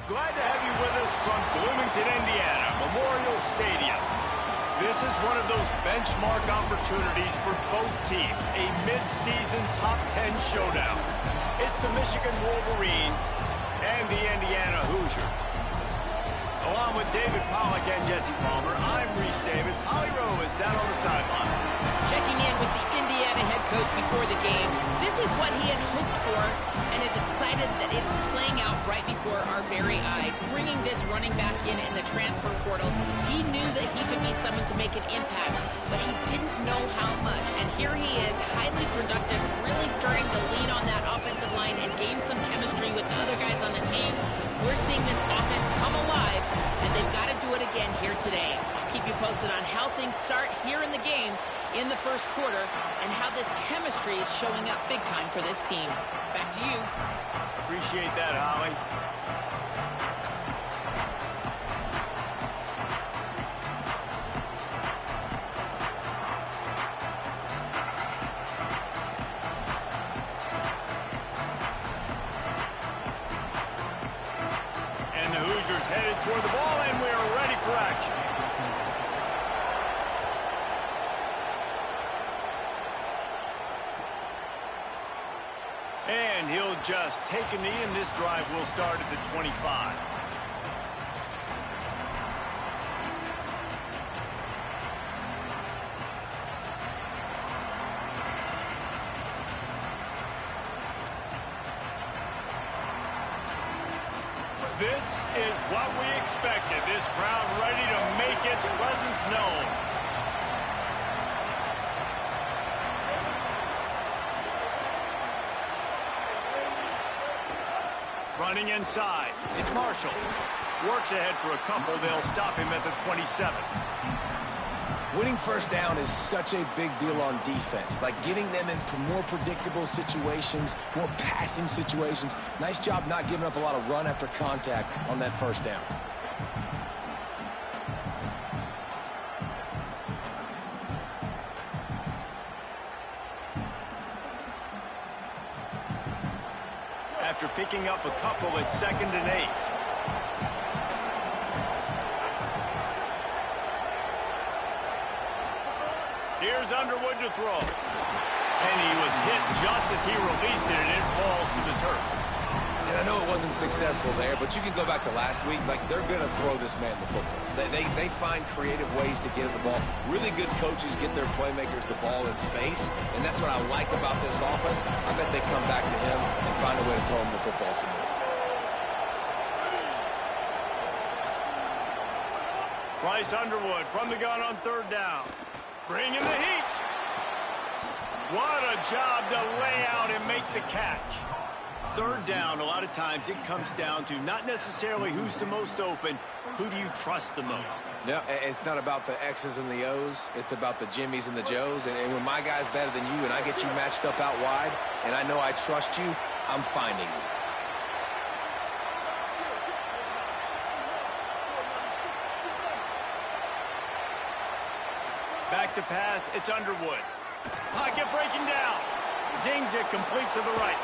Glad to have you with us from Bloomington, Indiana, Memorial Stadium. This is one of those benchmark opportunities for both teams, a mid-season top 10 showdown. It's the Michigan Wolverines and the Indiana Hoosiers. Along with David Pollack and Jesse Palmer, I'm Reese Davis. Ollie Rowe is down on the sideline. Checking in with the Indiana head coach before the game. This is what he had hoped for and is excited that it's playing out right before our very eyes. Bringing this running back in the transfer portal, he knew that he could be someone to make an impact, but he didn't know how much. And here he is, highly productive, really starting to lean on that offensive line and gain some chemistry with the other guys on the team. We're seeing this offense come alive, and they've got to do it again here today. I'll keep you posted on how things start here in the game in the first quarter and how this chemistry is showing up big time for this team. Back to you. Appreciate that, Holly. And the Hoosiers headed toward the ball, and we are ready for action. And he'll just take a knee, and this drive will start at the 25. This is what we expected. This crowd ready to make its presence known. Running inside. It's Marshall. Works ahead for a couple. They'll stop him at the 27. Winning first down is such a big deal on defense. Like getting them in more predictable situations, more passing situations. Nice job not giving up a lot of run after contact on that first down. After picking up a couple, it's 2nd and 8. Here's Underwood to throw. And he was hit just as he released it, and it falls to the turf. And I know it wasn't successful there, but you can go back to last week. Like, they're going to throw this man the football. They find creative ways to get at the ball. Really good coaches get their playmakers the ball in space, and that's what I like about this offense. I bet they come back to him and find a way to throw him the football some more. Bryce Underwood from the gun on 3rd down. Bring in the heat. What a job to lay out and make the catch. 3rd down, a lot of times it comes down to not necessarily who's the most open, who do you trust the most? Yeah, it's not about the X's and the O's. It's about the Jimmys and the Joes. And when my guy's better than you and I get you matched up out wide and I know I trust you, I'm finding you. Back to pass, it's Underwood. Pocket breaking down. Zings it complete to the right.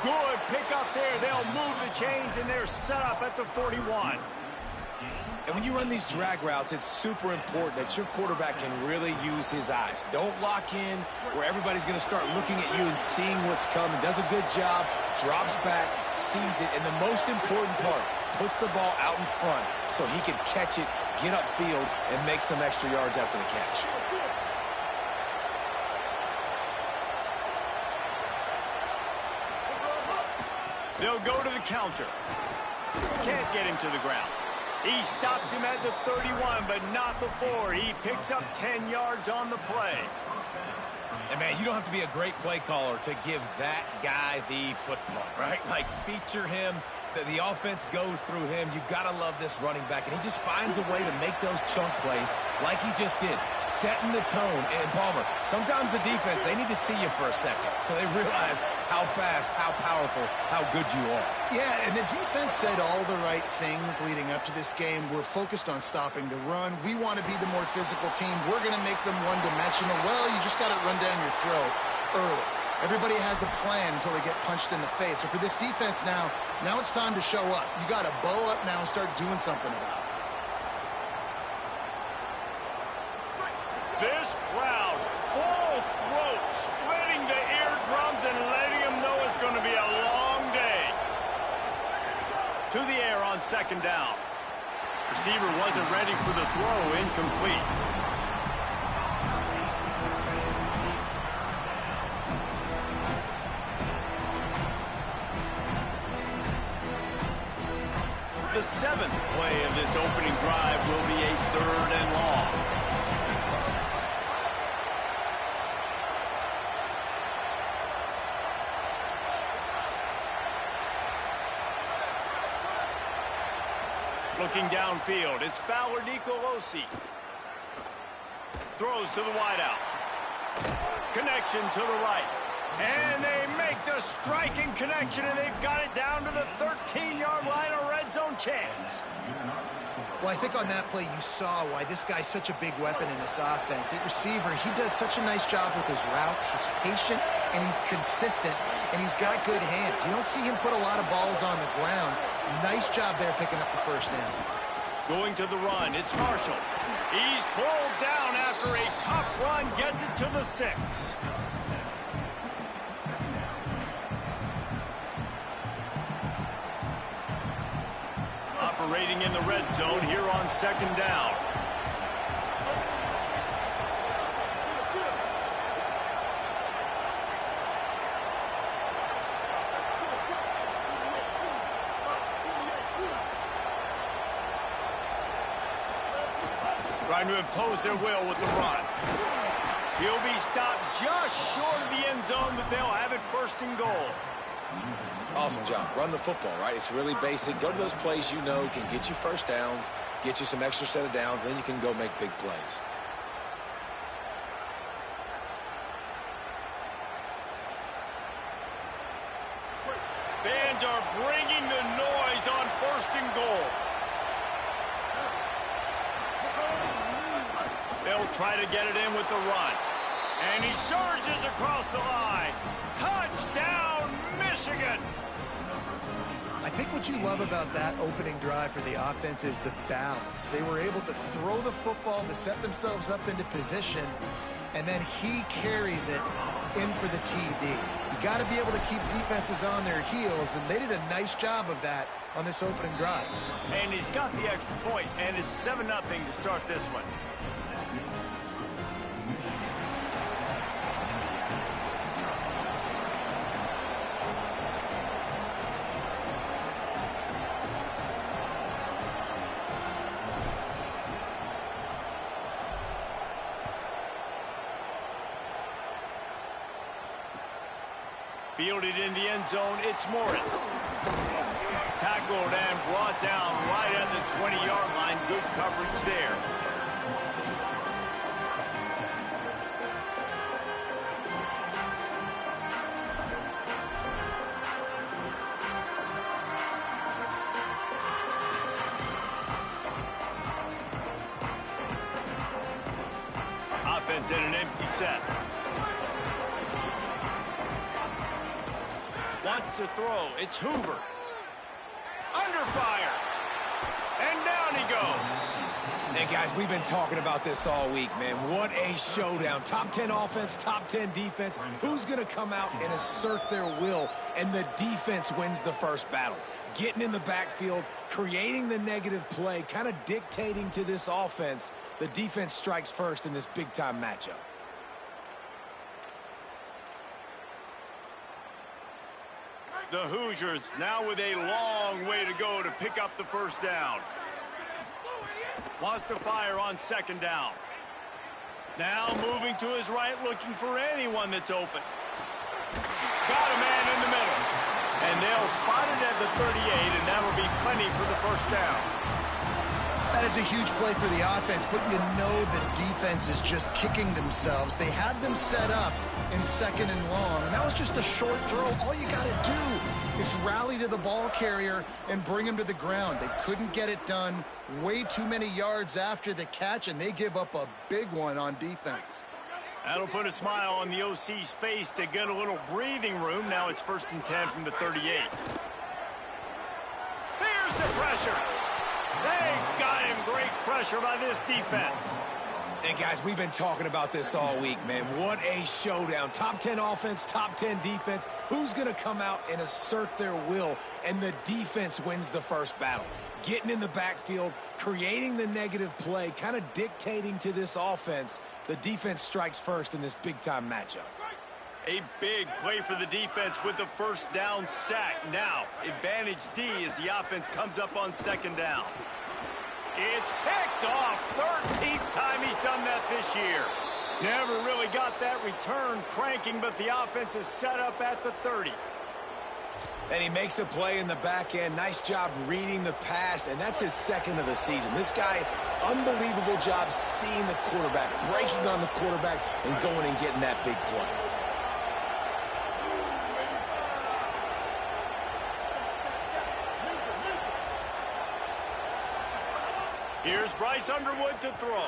Good pick up there. They'll move the chains, and they're set up at the 41. And when you run these drag routes, it's super important that your quarterback can really use his eyes. Don't lock in where everybody's going to start looking at you and seeing what's coming. Does a good job, drops back, sees it, and the most important part, puts the ball out in front so he can catch it, get upfield, and make some extra yards after the catch. They'll go to the counter. Can't get him to the ground. He stops him at the 31, but not before. He picks up 10 yards on the play. And, man, you don't have to be a great play caller to give that guy the football, right? Like, feature him. The offense goes through him. You've got to love this running back. And he just finds a way to make those chunk plays like he just did, setting the tone. And, Palmer, sometimes the defense, they need to see you for a second so they realize how fast, how powerful, how good you are. Yeah, and the defense said all the right things leading up to this game. We're focused on stopping the run. We want to be the more physical team. We're going to make them one-dimensional. Well, you just got it run down your throat early. Everybody has a plan until they get punched in the face. So for this defense now it's time to show up. You got to bow up now and start doing something about it. This crowd, full throat, splitting the eardrums and letting them know it's going to be a long day. To the air on second down. Receiver wasn't ready for the throw, incomplete. The seventh play of this opening drive will be a 3rd and long. Looking downfield, it's Fowler Nicolosi. Throws to the wideout. Connection to the right. And they make the striking connection, and they've got it down to the 13-yard line, a red zone chance. Well, I think on that play you saw why this guy's such a big weapon in this offense. At receiver, he does such a nice job with his routes. He's patient, and he's consistent, and he's got good hands. You don't see him put a lot of balls on the ground. Nice job there picking up the first down. Going to the run, it's Marshall. He's pulled down after a tough run, gets it to the 6. Operating in the red zone here on second down. Trying to impose their will with the run. He'll be stopped just short of the end zone, but they'll have it 1st and goal. Awesome job. Run the football, right? It's really basic. Go to those plays you know can get you first downs, get you some extra set of downs, then you can go make big plays. Fans are bringing the noise on 1st and goal. They'll try to get it in with the run. And he surges across the line. Touchdown, Michigan! I think what you love about that opening drive for the offense is the balance. They were able to throw the football to set themselves up into position, and then he carries it in for the TD. You got to be able to keep defenses on their heels, and they did a nice job of that on this opening drive. And he's got the extra point, and it's 7-0 to start this one. Fielded in the end zone, it's Morris. Tackled and brought down right at the 20-yard line. Good coverage there. Offense in an empty set. Wants to throw. It's Hoover. Under fire. And down he goes. Hey, guys, we've been talking about this all week, man. What a showdown. Top 10 offense, top 10 defense. Who's going to come out and assert their will? And the defense wins the first battle. Getting in the backfield, creating the negative play, kind of dictating to this offense. The defense strikes first in this big-time matchup. The Hoosiers now with a long way to go to pick up the first down. Wants to fire on second down. Now moving to his right, looking for anyone that's open. Got a man in the middle. And they'll spot it at the 38, and that'll be plenty for the first down. That is a huge play for the offense, but you know the defense is just kicking themselves. They had them set up in second and long, and that was just a short throw. All you got to do is rally to the ball carrier and bring him to the ground. They couldn't get it done. Way too many yards after the catch, and they give up a big one on defense. That'll put a smile on the OC's face to get a little breathing room. Now it's 1st and 10 from the 38. Here's the pressure. They got him. Great pressure by this defense. And guys, we've been talking about this all week, man. What a showdown. Top 10 offense, top 10 defense. Who's going to come out and assert their will? And the defense wins the first battle. Getting in the backfield, creating the negative play, kind of dictating to this offense. The defense strikes first in this big-time matchup. A big play for the defense with the first down sack. Now, advantage D as the offense comes up on 2nd down. It's picked off. 13th time he's done that this year. Never really got that return cranking, but the offense is set up at the 30. And he makes a play in the back end. Nice job reading the pass, and that's his 2nd of the season. This guy, unbelievable job seeing the quarterback, breaking on the quarterback, and going and getting that big play. Here's Bryce Underwood to throw.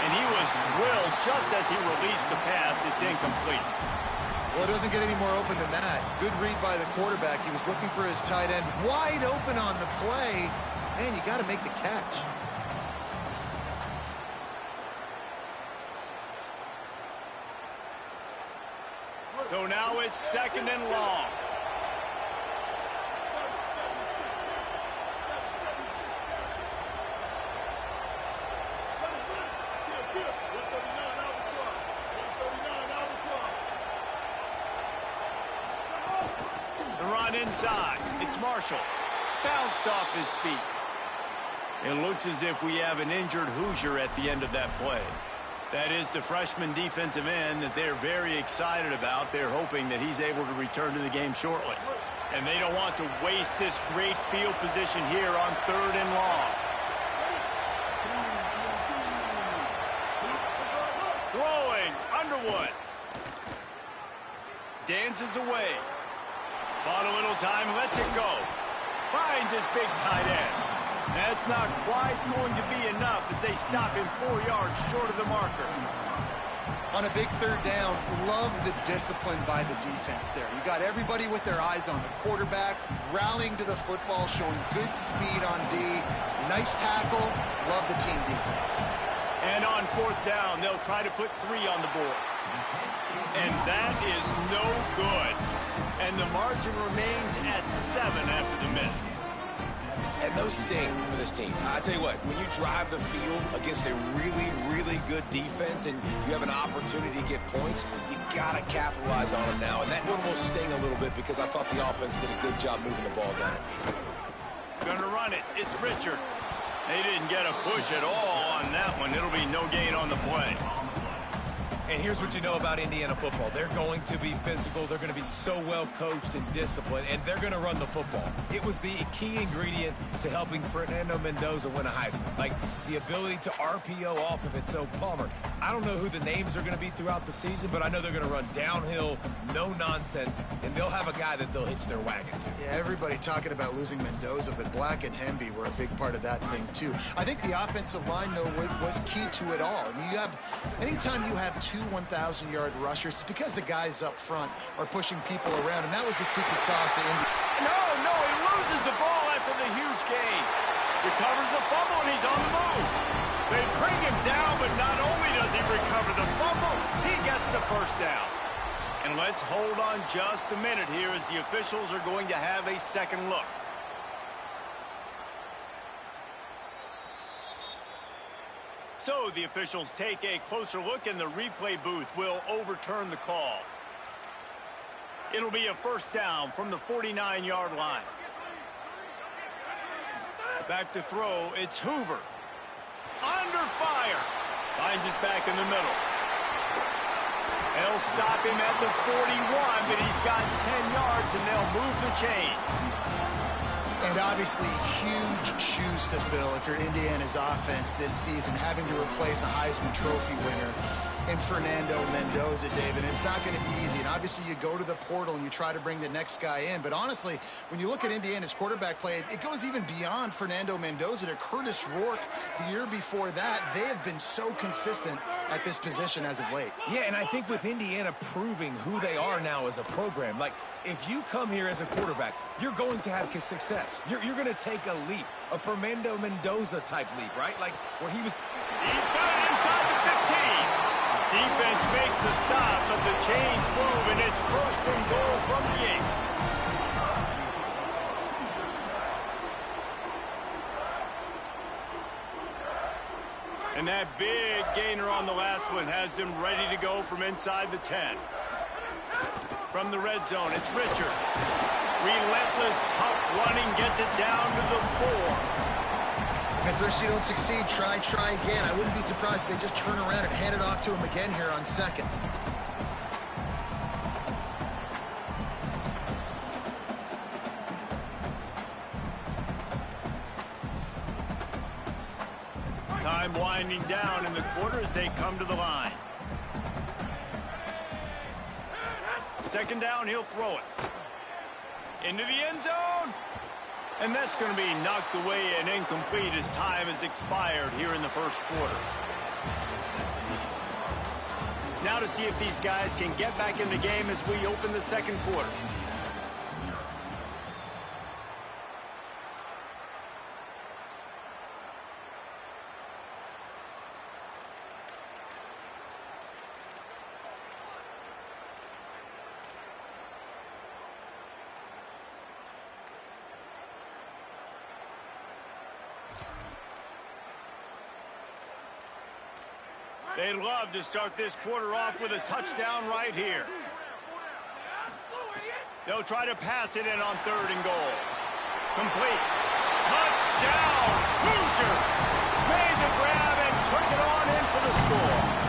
And he was drilled just as he released the pass. It's incomplete. Well, it doesn't get any more open than that. Good read by the quarterback. He was looking for his tight end wide open on the play. Man, you got to make the catch. So now it's 2nd and long. The run inside. It's Marshall. Bounced off his feet. It looks as if we have an injured Hoosier at the end of that play. That is the freshman defensive end that they're very excited about. They're hoping that he's able to return to the game shortly. And they don't want to waste this great field position here on 3rd and long. Throwing, Underwood. Dances away. Bought a little time, lets it go. Finds his big tight end. That's not quite going to be enough as they stop him 4 yards short of the marker. On a big 3rd down, love the discipline by the defense there. You got everybody with their eyes on the quarterback, rallying to the football, showing good speed on D. Nice tackle. Love the team defense. And on 4th down, they'll try to put 3 on the board. And that is no good. And the margin remains at 7 after the miss. And those sting for this team. I tell you what, when you drive the field against a really, really good defense and you have an opportunity to get points, you got to capitalize on them now. And that one will sting a little bit because I thought the offense did a good job moving the ball down the field. Gonna run it. It's Richard. They didn't get a push at all on that one. It'll be no gain on the play. And here's what you know about Indiana football. They're going to be physical. They're going to be so well coached and disciplined, and they're going to run the football. It was the key ingredient to helping Fernando Mendoza win a Heisman. Like the ability to RPO off of it. So, Palmer, I don't know who the names are going to be throughout the season, but I know they're going to run downhill, no nonsense, and they'll have a guy that they'll hitch their wagon to. Yeah, everybody talking about losing Mendoza, but Black and Hemby were a big part of that thing, too. I think the offensive line, though, was key to it all. I mean, anytime you have two 1,000-yard rushers, it's because the guys up front are pushing people around, and that was the secret sauce to Indy. No, he loses the ball after the huge gain. Recovers the fumble, and he's on the move. They bring him down, but not only does he recover the fumble, he gets the first down. And let's hold on just a minute here as the officials are going to have a second look. So the officials take a closer look, and the replay booth will overturn the call. It'll be a first down from the 49-yard line. Back to throw, it's Hoover. Under fire. Finds his back in the middle. They'll stop him at the 41, but he's got 10 yards, and they'll move the chains. And obviously huge shoes to fill if you're Indiana's offense this season, having to replace a Heisman Trophy winner. in Fernando Mendoza, David. It's not going to be easy. And obviously you go to the portal and you try to bring the next guy in. But honestly, when you look at Indiana's quarterback play, it goes even beyond Fernando Mendoza to Curtis Rourke the year before that. They have been so consistent at this position as of late. Yeah, and I think with Indiana proving who they are now as a program, like if you come here as a quarterback, you're going to have success. You're going to take a leap, a Fernando Mendoza type leap, right? Like where he was. He's got it inside the 15. Defense makes a stop, but the chains move, and it's first and goal from the 8. And that big gainer on the last one has them ready to go from inside the 10. From the red zone, it's Richard. Relentless, tough running, gets it down to the 4. If at first you don't succeed, try again. I wouldn't be surprised if they just turn around and hand it off to him again here on second. Time winding down in the quarter as they come to the line. Second down, he'll throw it. Into the end zone. And that's going to be knocked away and incomplete as time has expired here in the first quarter. Now to see if these guys can get back in the game as we open the second quarter. They'd love to start this quarter off with a touchdown right here. They'll try to pass it in on 3rd and goal. Complete. Touchdown! Hoosiers! Made the grab and took it on in for the score.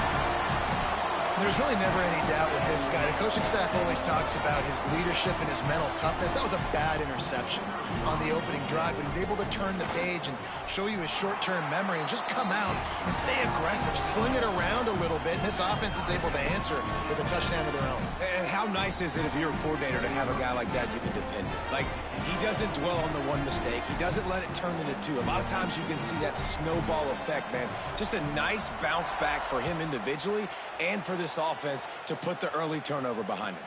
There's really never any doubt with this guy. The coaching staff always talks about his leadership and his mental toughness. That was a bad interception on the opening drive, but he's able to turn the page and show you his short-term memory and just come out and stay aggressive, sling it around a little bit, and this offense is able to answer with a touchdown of their own. And how nice is it if you're a coordinator to have a guy like that you can depend on? Like, he doesn't dwell on the one mistake. He doesn't let it turn into 2. A lot of times you can see that snowball effect, man. Just a nice bounce back for him individually and for this offense to put the early turnover behind him.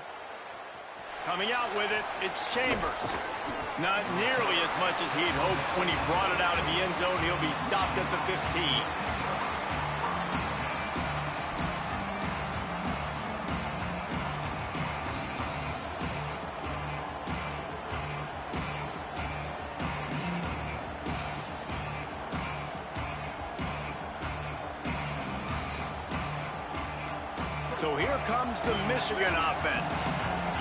Coming out with it, it's Chambers. Not nearly as much as he'd hoped when he brought it out of the end zone. He'll be stopped at the 15. So here comes the Michigan offense.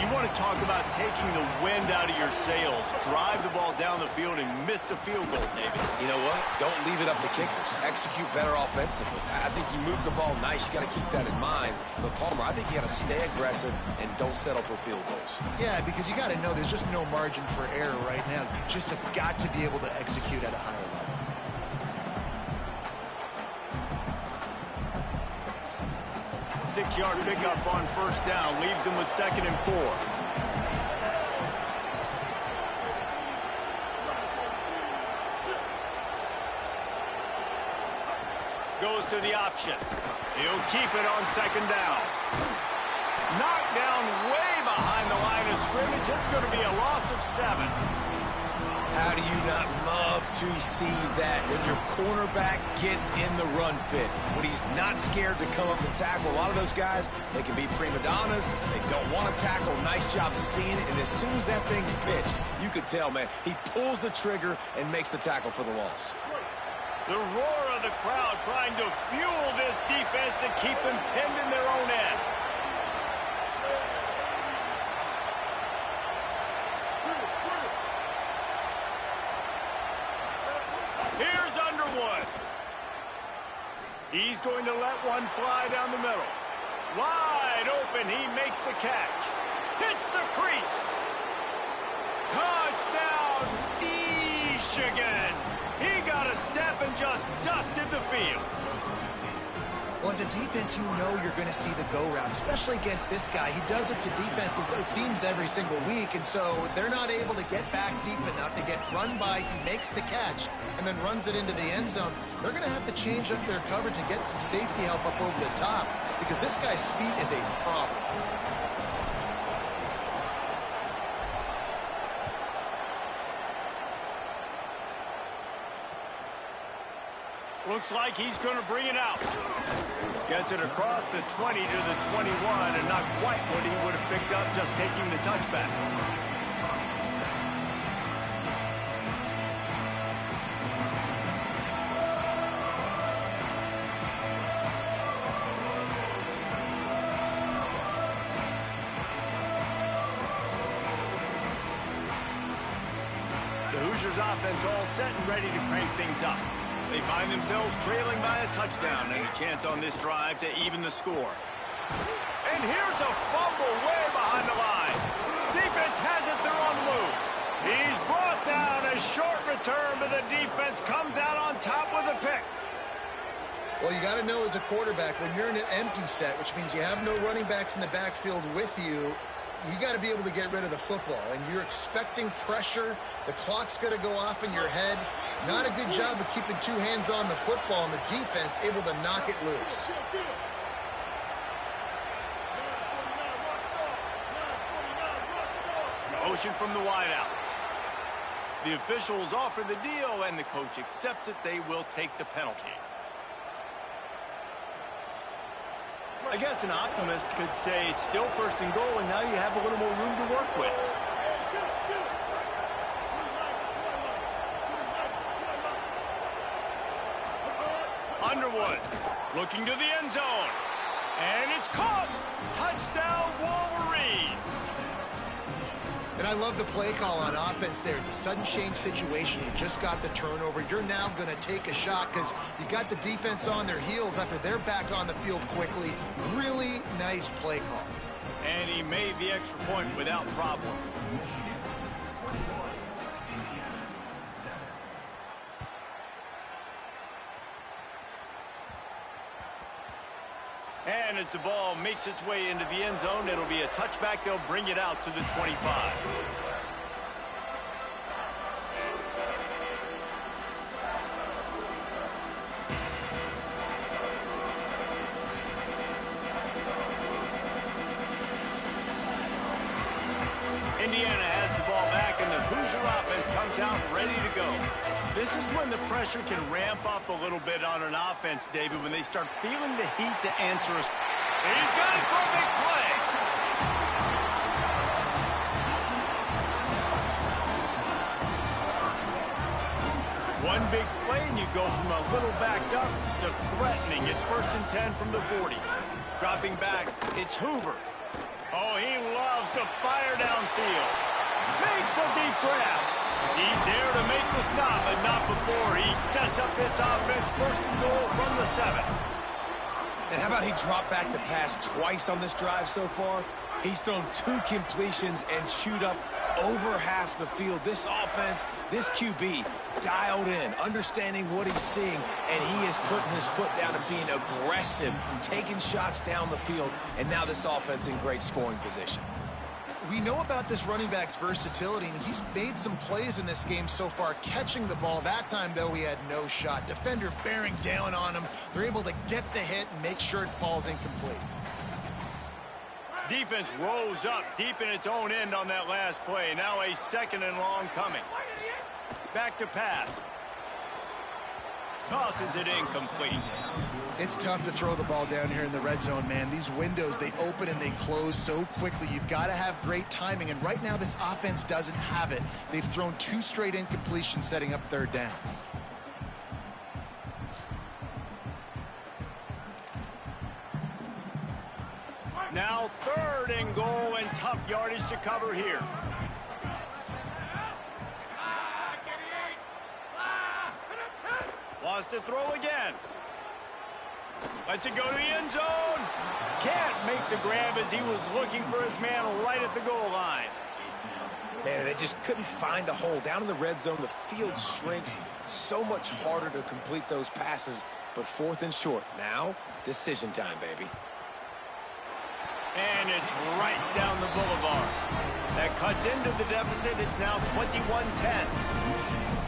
You want to talk about taking the wind out of your sails. Drive the ball down the field and miss the field goal, David. You know what? Don't leave it up to kickers. Execute better offensively. I think you move the ball nice. You got to keep that in mind. But, Palmer, I think you got to stay aggressive and don't settle for field goals. Yeah, because you got to know there's just no margin for error right now. You just have got to be able to execute at a higher level. Six-yard pickup on first down leaves him with 2nd and 4. Goes to the option. He'll keep it on 2nd down. Knocked down way behind the line of scrimmage. It's going to be a loss of 7. How do you not love to see that when your cornerback gets in the run fit, when he's not scared to come up and tackle? A lot of those guys, they can be prima donnas. They don't want to tackle. Nice job seeing it. And as soon as that thing's pitched, you could tell, man, he pulls the trigger and makes the tackle for the loss. The roar of the crowd trying to fuel this defense to keep them pinned in their own end. Here's Underwood. He's going to let one fly down the middle. Wide open, he makes the catch. Hits the crease. Touchdown, Michigan. He got a step and just dusted the field. Well, as a defense, you know you're going to see the go route, especially against this guy. He does it to defenses, it seems, every single week, and so they're not able to get back deep enough to get run by. He makes the catch and then runs it into the end zone. They're going to have to change up their coverage and get some safety help up over the top because this guy's speed is a problem. Looks like he's going to bring it out. Gets it across the 20 to the 21, and not quite what he would have picked up just taking the touchback. The Hoosiers offense all set and ready to crank things up. They find themselves trailing by a touchdown and a chance on this drive to even the score. And here's a fumble way behind the line. Defense has it, they're on the move. He's brought down. A short return, but the defense comes out on top with a pick. Well, you got to know as a quarterback, when you're in an empty set, which means you have no running backs in the backfield with you, you got to be able to get rid of the football, and you're expecting pressure. The clock's going to go off in your head. Not a good job of keeping two hands on the football, and the defense able to knock it loose. Motion from the wideout. The officials offer the deal, and the coach accepts it. They will take the penalty. I guess an optimist could say it's still first and goal, and now you have a little more room to work with. Underwood looking to the end zone. And it's caught. Touchdown, Wolverines. And I love the play call on offense there. It's a sudden change situation. You just got the turnover. You're now going to take a shot because you got the defense on their heels after they're back on the field quickly. Really nice play call. And he made the extra point without problem. And as the ball makes its way into the end zone, it'll be a touchback. They'll bring it out to the 25. Indiana has the ball back, and the Hoosier offense comes out ready to go. This is when the pressure can ramp up a little bit on an offense, David, when they start feeling the heat to answer us. He's got it for a big play. One big play, and you go from a little backed up to threatening. It's 1st and 10 from the 40. Dropping back, it's Hoover. Oh, he loves to fire downfield. Makes a deep grab. He's there to make the stop, but not before he sets up this offense 1st and goal from the 7. And how about he dropped back to pass twice on this drive so far? He's thrown 2 completions and chewed up over half the field. This offense, this QB, dialed in, understanding what he's seeing, and he is putting his foot down and being aggressive, taking shots down the field, and now this offense in great scoring position. We know about this running back's versatility, and he's made some plays in this game so far, catching the ball. That time, though, he had no shot. Defender bearing down on him. They're able to get the hit and make sure it falls incomplete. Defense rose up deep in its own end on that last play. Now a 2nd and long coming. Back to pass. Tosses it incomplete. It's tough to throw the ball down here in the red zone, man. These windows, they open and they close so quickly. You've got to have great timing, and right now this offense doesn't have it. They've thrown 2 straight incompletions setting up 3rd down. Now 3rd and goal, and tough yardage to cover here. Wants to throw again. Lets it go to the end zone. Can't make the grab as he was looking for his man right at the goal line. Man, they just couldn't find a hole. Down in the red zone, the field shrinks. So much harder to complete those passes but 4th and short. Now, decision time, baby. And it's right down the boulevard. That cuts into the deficit. It's now 21-10.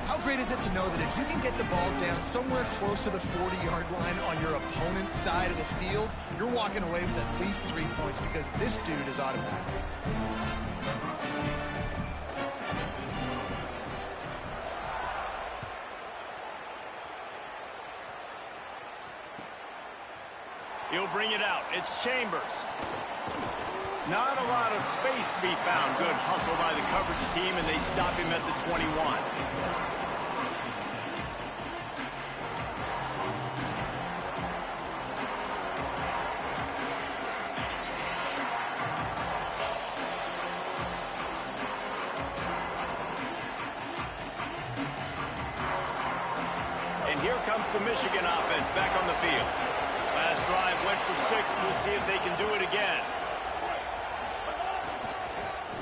How great is it to know that if you can get the ball down somewhere close to the 40-yard line on your opponent's side of the field, you're walking away with at least 3 points because this dude is automatic. He'll bring it out. It's Chambers. Not a lot of space to be found. Good hustle by the coverage team, and they stop him at the 21. And here comes the Michigan offense back on the field. Last drive went for 6. We'll see if they can do it again.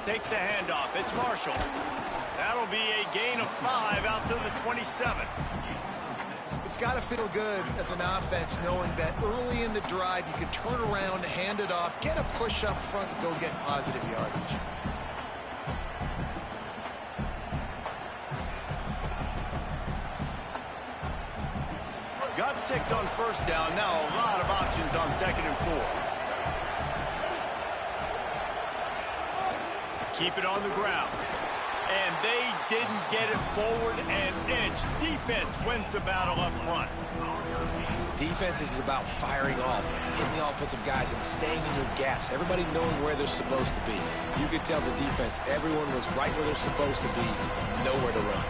Takes the handoff. It's Marshall. That'll be a gain of 5 out to the 27. It's got to feel good as an offense knowing that early in the drive you can turn around, hand it off, get a push up front, and go get positive yardage. Got 6 on 1st down. Now a lot of options on 2nd and 4. Keep it on the ground. And they didn't get it forward an inch. Defense wins the battle up front. Defense is about firing off, hitting the offensive guys, and staying in your gaps. Everybody knowing where they're supposed to be. You could tell the defense, everyone was right where they're supposed to be, nowhere to run.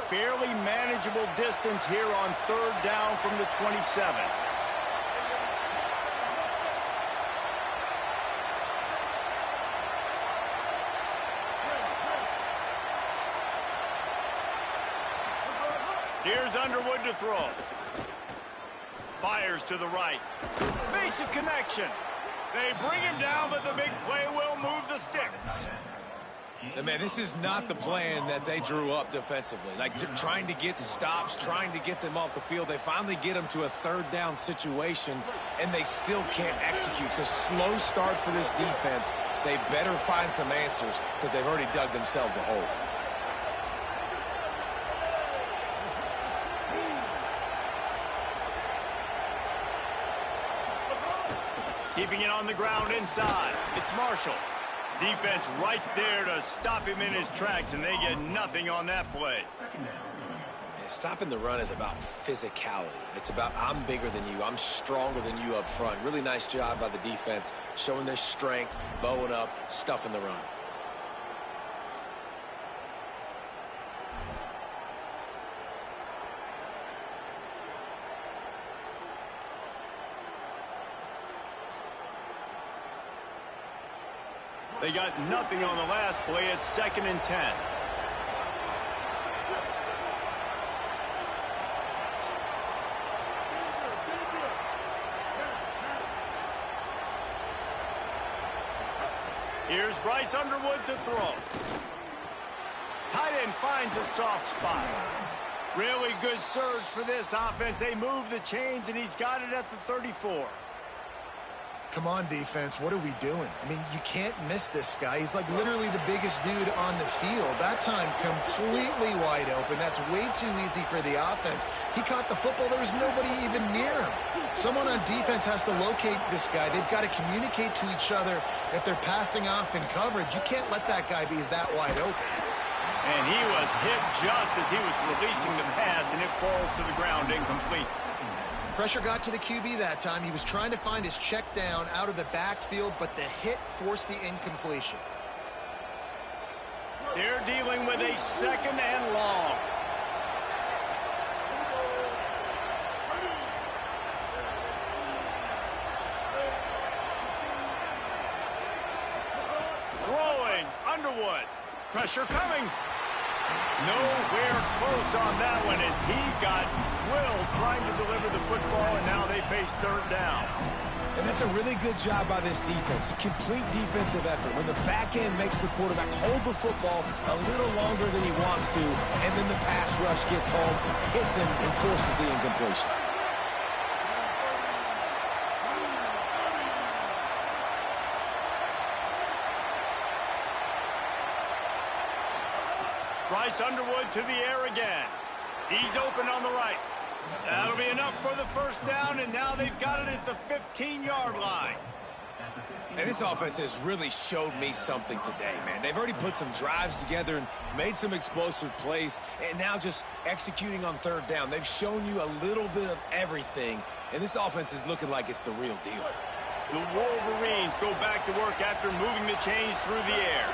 Fairly manageable distance here on 3rd down from the 27. Here's Underwood to throw. Fires to the right. Makes a connection. They bring him down, but the big play will move the sticks. And man, this is not the plan that they drew up defensively. Like trying to get stops, trying to get them off the field. They finally get them to a 3rd down situation, and they still can't execute. It's a slow start for this defense. They better find some answers because they've already dug themselves a hole. Keeping it on the ground inside. It's Marshall. Defense right there to stop him in his tracks, and they get nothing on that play. Yeah, stopping the run is about physicality. It's about I'm bigger than you. I'm stronger than you up front. Really nice job by the defense, showing their strength, bowing up, stuffing the run. They got nothing on the last play. It's 2nd and 10. Here's Bryce Underwood to throw. Tight end finds a soft spot. Really good surge for this offense. They move the chains, and he's got it at the 34. Come on, defense. What are we doing? I mean, you can't miss this guy. He's like literally the biggest dude on the field. That time, completely wide open. That's way too easy for the offense. He caught the football. There was nobody even near him. Someone on defense has to locate this guy. They've got to communicate to each other if they're passing off in coverage. You can't let that guy be that wide open. And he was hit just as he was releasing the pass, and it falls to the ground incomplete. Pressure got to the QB that time. He was trying to find his check down out of the backfield, but the hit forced the incompletion. They're dealing with a 2nd and long. Throwing, Underwood. Pressure coming. Nowhere close on that one as he got drilled trying to deliver the football, and now they face 3rd down. And that's a really good job by this defense. A complete defensive effort. When the back end makes the quarterback hold the football a little longer than he wants to, and then the pass rush gets home, hits him, and forces the incompletion. Bryce Underwood to the air again. He's open on the right. That'll be enough for the first down, and now they've got it at the 15-yard line. And this offense has really showed me something today, man. They've already put some drives together and made some explosive plays, and now just executing on third down. They've shown you a little bit of everything, and this offense is looking like it's the real deal. The Wolverines go back to work after moving the chains through the air.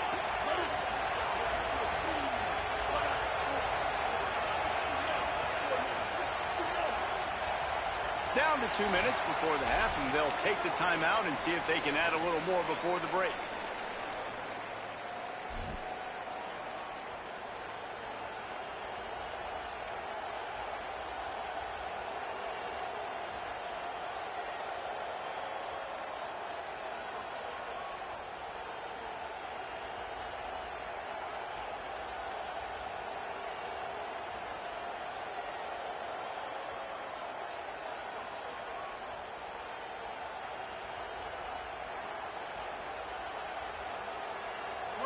Down to 2 minutes before the half, and they'll take the timeout and see if they can add a little more before the break.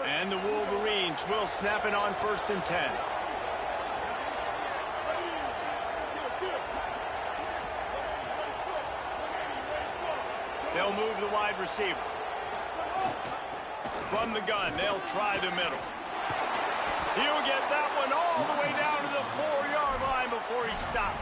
And the Wolverines will snap it on 1st and 10. They'll move the wide receiver. From the gun, they'll try the middle. He'll get that one all the way down to the 4-yard line before he stopped.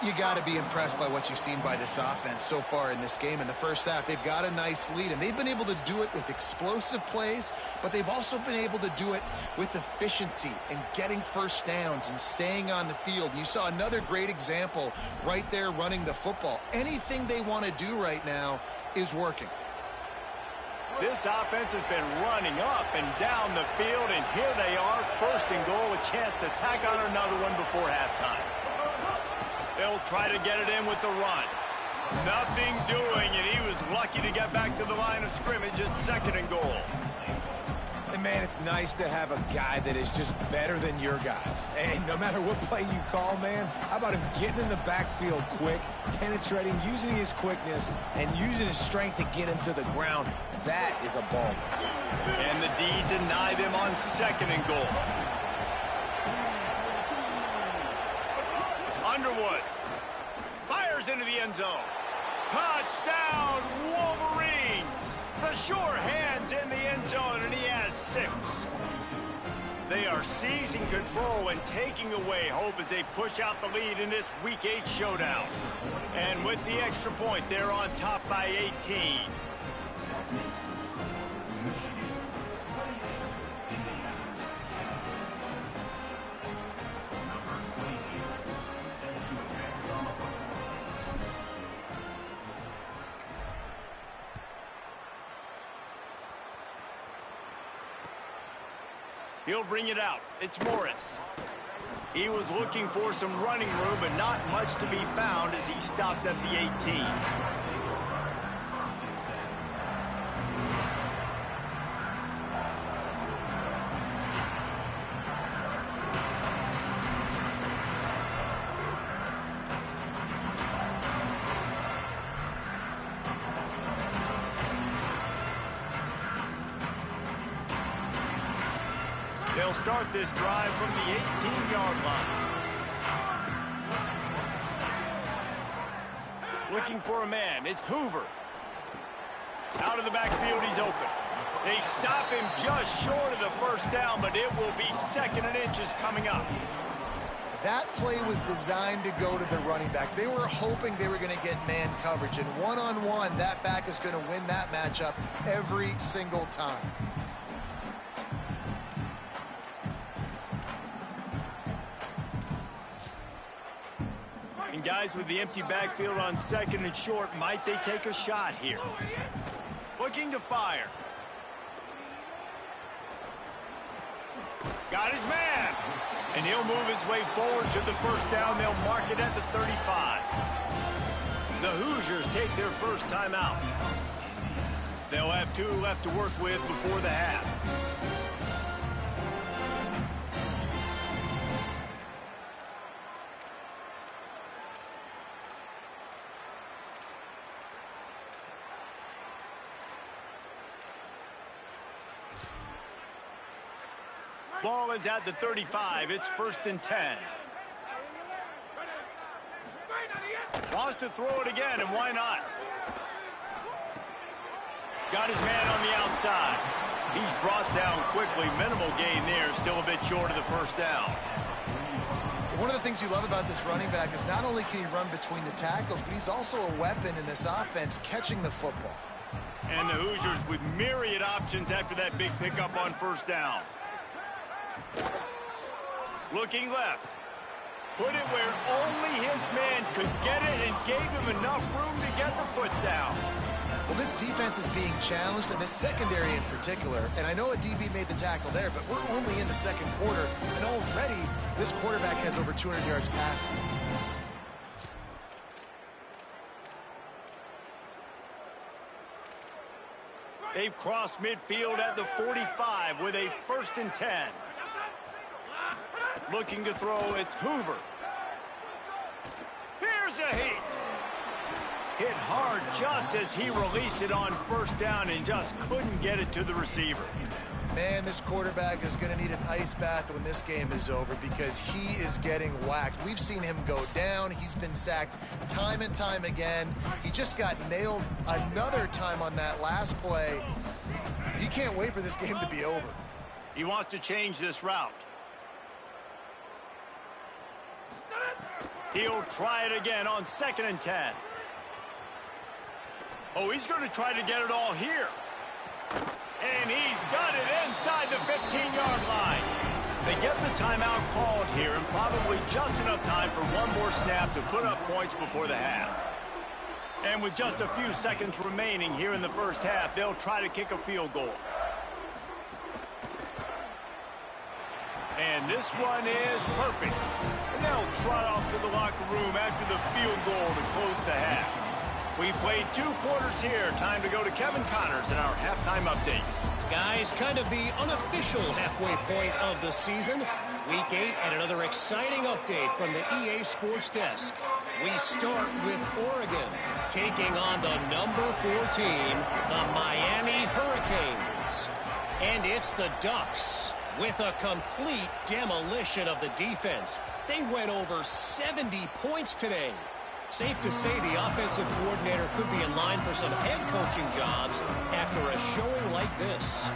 You got to be impressed by what you've seen by this offense so far in this game. In the first half, they've got a nice lead, and they've been able to do it with explosive plays, but they've also been able to do it with efficiency and getting first downs and staying on the field. And you saw another great example right there running the football. Anything they want to do right now is working. This offense has been running up and down the field, and here they are, 1st and goal, a chance to tack on another one before halftime. They'll try to get it in with the run. Nothing doing, and he was lucky to get back to the line of scrimmage at 2nd and goal. And, man, it's nice to have a guy that is just better than your guys. And no matter what play you call, man, how about him getting in the backfield quick, penetrating, using his quickness, and using his strength to get him to the ground. That is a ball. And the D deny them on 2nd and goal. Underwood fires into the end zone. Touchdown, Wolverines! The sure hand's in the end zone, and he has 6. They are seizing control and taking away hope as they push out the lead in this Week 8 showdown. And with the extra point, they're on top by 18. He'll bring it out. It's Morris. He was looking for some running room, but not much to be found as he stopped at the 18. They'll start this drive from the 18-yard line. Looking for a man. It's Hoover. Out of the backfield, he's open. They stop him just short of the first down, but it will be 2nd and inches coming up. That play was designed to go to the running back. They were hoping they were going to get man coverage, and one-on-one, that back is going to win that matchup every single time. And guys with the empty backfield on 2nd and short, might they take a shot here? Looking to fire. Got his man. And he'll move his way forward to the first down. They'll mark it at the 35. The Hoosiers take their first timeout. They'll have 2 left to work with before the half. Ball is at the 35. It's 1st and 10. Wants to throw it again, and why not? Got his man on the outside. He's brought down quickly. Minimal gain there. Still a bit short of the first down. One of the things you love about this running back is not only can he run between the tackles, but he's also a weapon in this offense catching the football. And the Hoosiers with myriad options after that big pickup on first down. Looking left. Put it where only his man could get it and gave him enough room to get the foot down. Well, this defense is being challenged, and this secondary in particular. And I know a DB made the tackle there, but we're only in the second quarter, and already this quarterback has over 200 yards passing. They've crossed midfield at the 45 with a 1st and 10. Looking to throw, it's Hoover. Here's a hit. Hit hard just as he released it on first down and just couldn't get it to the receiver. Man, this quarterback is going to need an ice bath when this game is over because he is getting whacked. We've seen him go down. He's been sacked time and time again. He just got nailed another time on that last play. He can't wait for this game to be over. He wants to change this route. He'll try it again on 2nd and 10. Oh, he's going to try to get it all here. And he's got it inside the 15-yard line. They get the timeout called here and probably just enough time for one more snap to put up points before the half. And with just a few seconds remaining here in the first half, they'll try to kick a field goal. And this one is perfect. And they'll trot off to the locker room after the field goal to close the half. We've played 2 quarters here. Time to go to Kevin Connors in our halftime update. Guys, kind of the unofficial halfway point of the season. Week 8 and another exciting update from the EA Sports Desk. We start with Oregon taking on the number 4 team, the Miami Hurricanes. And it's the Ducks with a complete demolition of the defense. They went over 70 points today. Safe to say the offensive coordinator could be in line for some head coaching jobs after a showing like this.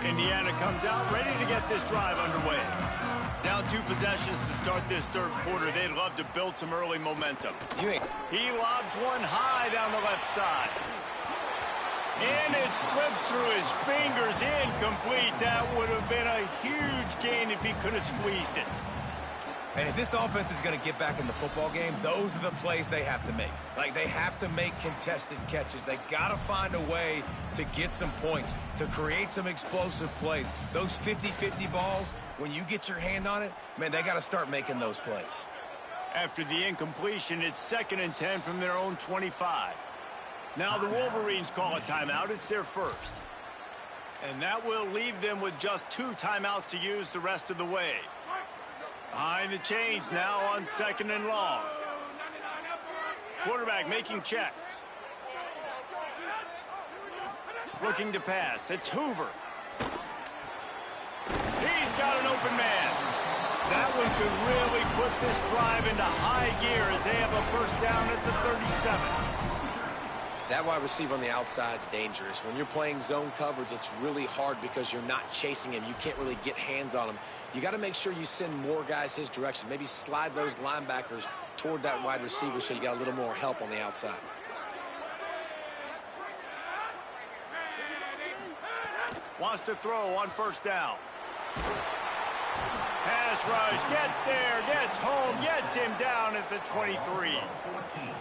Indiana comes out ready to get this drive underway. Down 2 possessions to start this third quarter. They'd love to build some early momentum. He lobs one high down the left side. And it slips through his fingers, incomplete. That would have been a huge gain if he could have squeezed it. And if this offense is going to get back in the football game, those are the plays they have to make. Like, they have to make contested catches. They got to find a way to get some points, to create some explosive plays. Those 50-50 balls, when you get your hand on it, man, they got to start making those plays. After the incompletion, it's 2nd and 10 from their own 25. Now the Wolverines call a timeout. It's their first. And that will leave them with just 2 timeouts to use the rest of the way. Behind the chains now on 2nd and long. Quarterback making checks. Looking to pass. It's Hoover. He's got an open man. That one could really put this drive into high gear as they have a first down at the 37. That wide receiver on the outside is dangerous. When you're playing zone coverage, it's really hard because you're not chasing him. You can't really get hands on him. You got to make sure you send more guys his direction. Maybe slide those linebackers toward that wide receiver so you got a little more help on the outside. Wants to throw on first down. Pass rush, gets there, gets home, gets him down at the 23.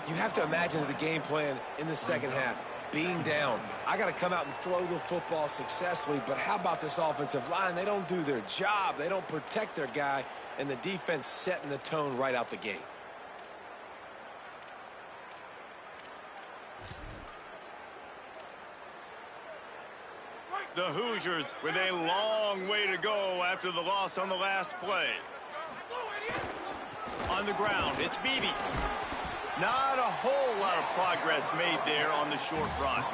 You have to imagine the game plan in the second half. Being down, I got to come out and throw the football successfully, but how about this offensive line? They don't do their job. They don't protect their guy, and the defense setting the tone right out the gate. The Hoosiers with a long way to go after the loss on the last play. On the ground, it's Beebe. Not a whole lot of progress made there on the short run.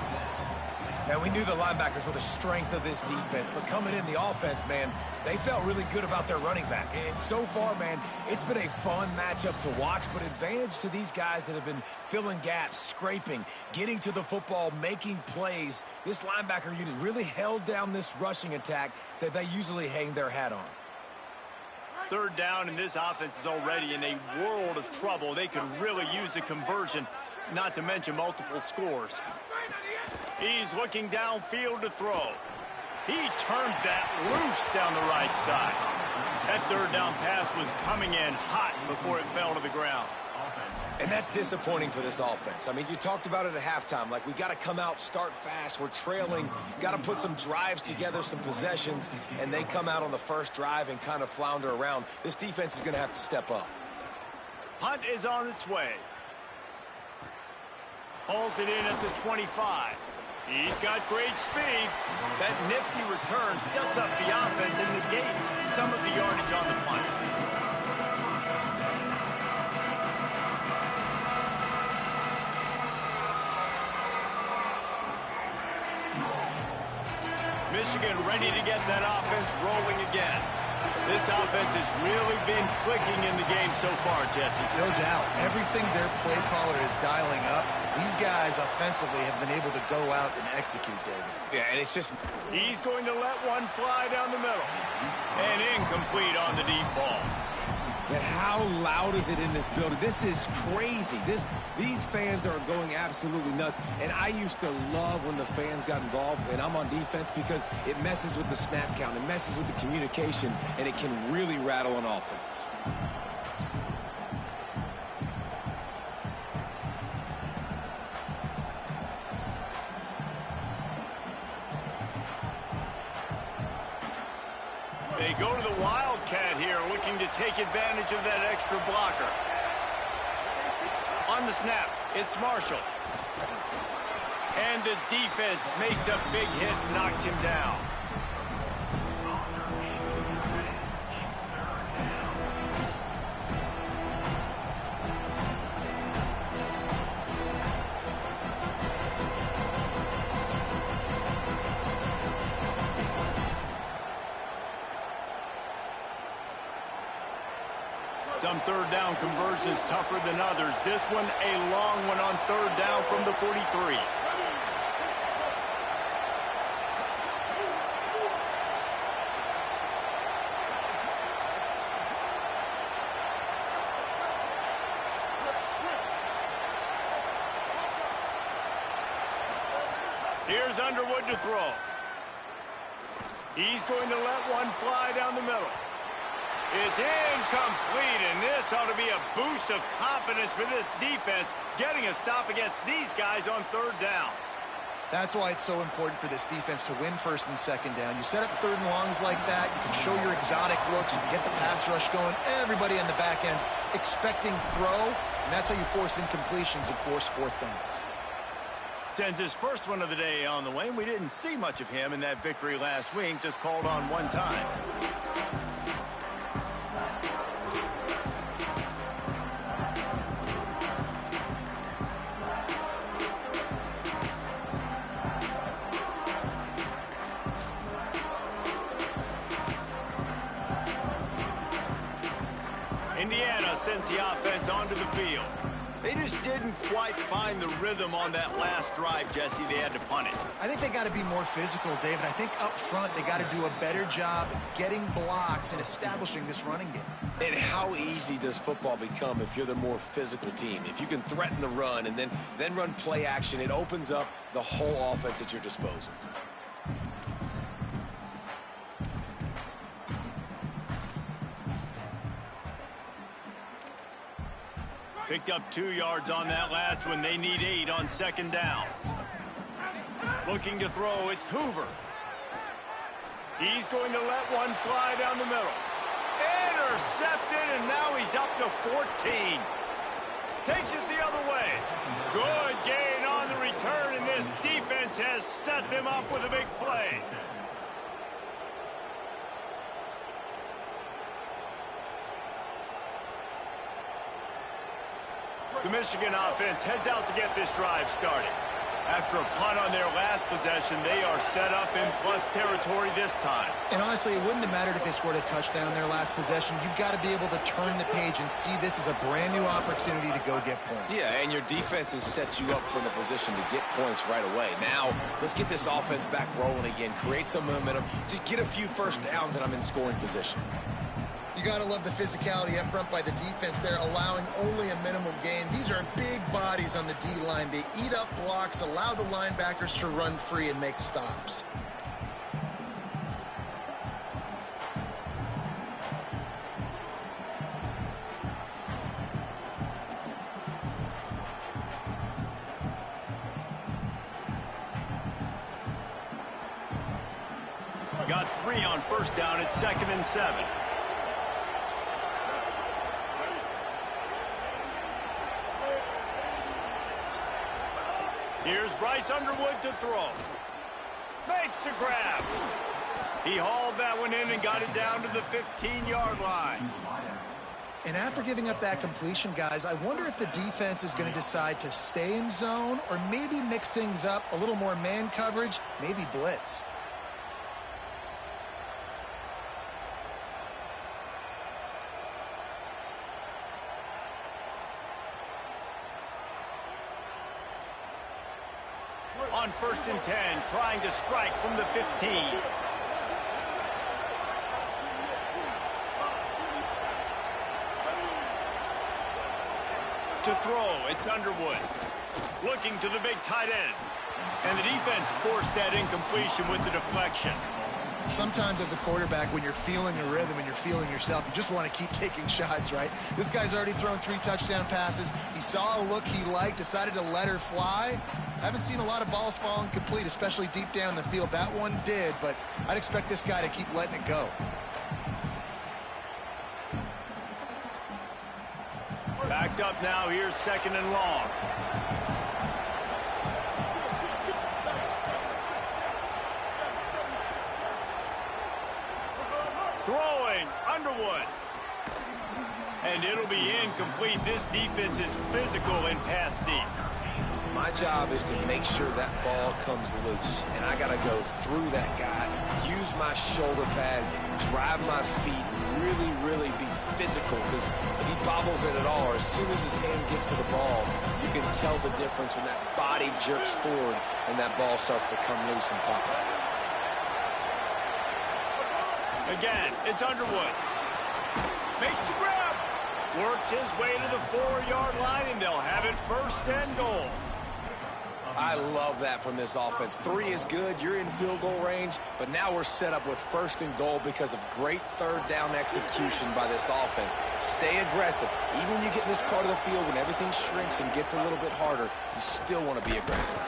Now, we knew the linebackers were the strength of this defense, but coming in the offense, man, they felt really good about their running back. And so far, man, it's been a fun matchup to watch, but advantage to these guys that have been filling gaps, scraping, getting to the football, making plays. This linebacker unit really held down this rushing attack that they usually hang their hat on. Third down, and this offense is already in a world of trouble. They could really use a conversion, not to mention multiple scores. He's looking downfield to throw. He turns that loose down the right side. That third down pass was coming in hot before it fell to the ground. And that's disappointing for this offense. I mean, you talked about it at halftime. Like, we got to come out, start fast. We're trailing. Got to put some drives together, some possessions. And they come out on the first drive and kind of flounder around. This defense is going to have to step up. Punt is on its way. Pulls it in at the 25. He's got great speed. That nifty return sets up the offense and negates some of the yardage on the punt. Michigan ready to get that offense rolling again. This offense has really been clicking in the game so far, Jesse. No doubt. Everything their play caller is dialing up, these guys offensively have been able to go out and execute, David. Yeah, and it's just... He's going to let one fly down the middle. And incomplete on the deep ball. And how loud is it in this building? This is crazy. These fans are going absolutely nuts. And I used to love when the fans got involved, and I'm on defense, because it messes with the snap count, it messes with the communication, and it can really rattle an offense. They go to the Wildcat here, looking to take advantage of that extra blocker. On the snap, it's Marshall. And the defense makes a big hit and knocks him down. Some third down conversions tougher than others. This one a long one on third down from the 43. Here's Underwood to throw. He's going to let one fly down the middle. It's incomplete, and this ought to be a boost of confidence for this defense, getting a stop against these guys on third down. That's why it's so important for this defense to win first and second down. You set up third and longs like that, you can show your exotic looks, you can get the pass rush going, everybody on the back end expecting throw, and that's how you force incompletions and force fourth downs. Sends his first one of the day on the way, and we didn't see much of him in that victory last week, just called on one time. Indiana sends the offense onto the field. They just didn't quite find the rhythm on that last drive, Jesse. They had to punt it. I think they got to be more physical, David. I think up front they got to do a better job getting blocks and establishing this running game. And how easy does football become if you're the more physical team? If you can threaten the run and then run play action, it opens up the whole offense at your disposal. Picked up 2 yards on that last one. They need 8 on second down. Looking to throw, it's Hoover. He's going to let one fly down the middle. Intercepted, and now he's up to 14. Takes it the other way. Good gain on the return, and this defense has set them up with a big play. The Michigan offense heads out to get this drive started. After a punt on their last possession, they are set up in plus territory this time. And honestly, it wouldn't have mattered if they scored a touchdown their last possession. You've got to be able to turn the page and see this as a brand new opportunity to go get points. Yeah, and your defense has set you up for the position to get points right away. Now, let's get this offense back rolling again, create some momentum, just get a few first downs, and I'm in scoring position. You got to love the physicality up front by the defense there, allowing only a minimum gain. These are big bodies on the D-line. They eat up blocks, allow the linebackers to run free and make stops. Got 3 on first down at 2nd and 7. Here's Bryce Underwood to throw. Makes the grab. He hauled that one in and got it down to the 15-yard line. And after giving up that completion, guys, I wonder if the defense is going to decide to stay in zone or maybe mix things up, a little more man coverage, maybe blitz. On 1st and 10, trying to strike from the 15. To throw, it's Underwood. Looking to the big tight end. And the defense forced that incompletion with the deflection. Sometimes as a quarterback, when you're feeling a rhythm and you're feeling yourself, you just want to keep taking shots, right? This guy's already thrown 3 touchdown passes. He saw a look he liked, decided to let her fly. Haven't seen a lot of balls falling complete, especially deep down the field. That one did, but I'd expect this guy to keep letting it go. Backed up now, here's 2nd and long. Throwing, Underwood. And it'll be incomplete. This defense is physical and pass deep. My job is to make sure that ball comes loose, and I got to go through that guy, use my shoulder pad, drive my feet, really be physical, because if he bobbles it at all, or as soon as his hand gets to the ball, you can tell the difference when that body jerks forward and that ball starts to come loose and pop up. Again, it's Underwood. Makes the grab. Works his way to the 4-yard line, and they'll have it 1st and goal. I love that from this offense. 3 is good. You're in field goal range, but now we're set up with 1st and goal because of great 3rd down execution by this offense. Stay aggressive. Even when you get in this part of the field, when everything shrinks and gets a little bit harder, you still want to be aggressive.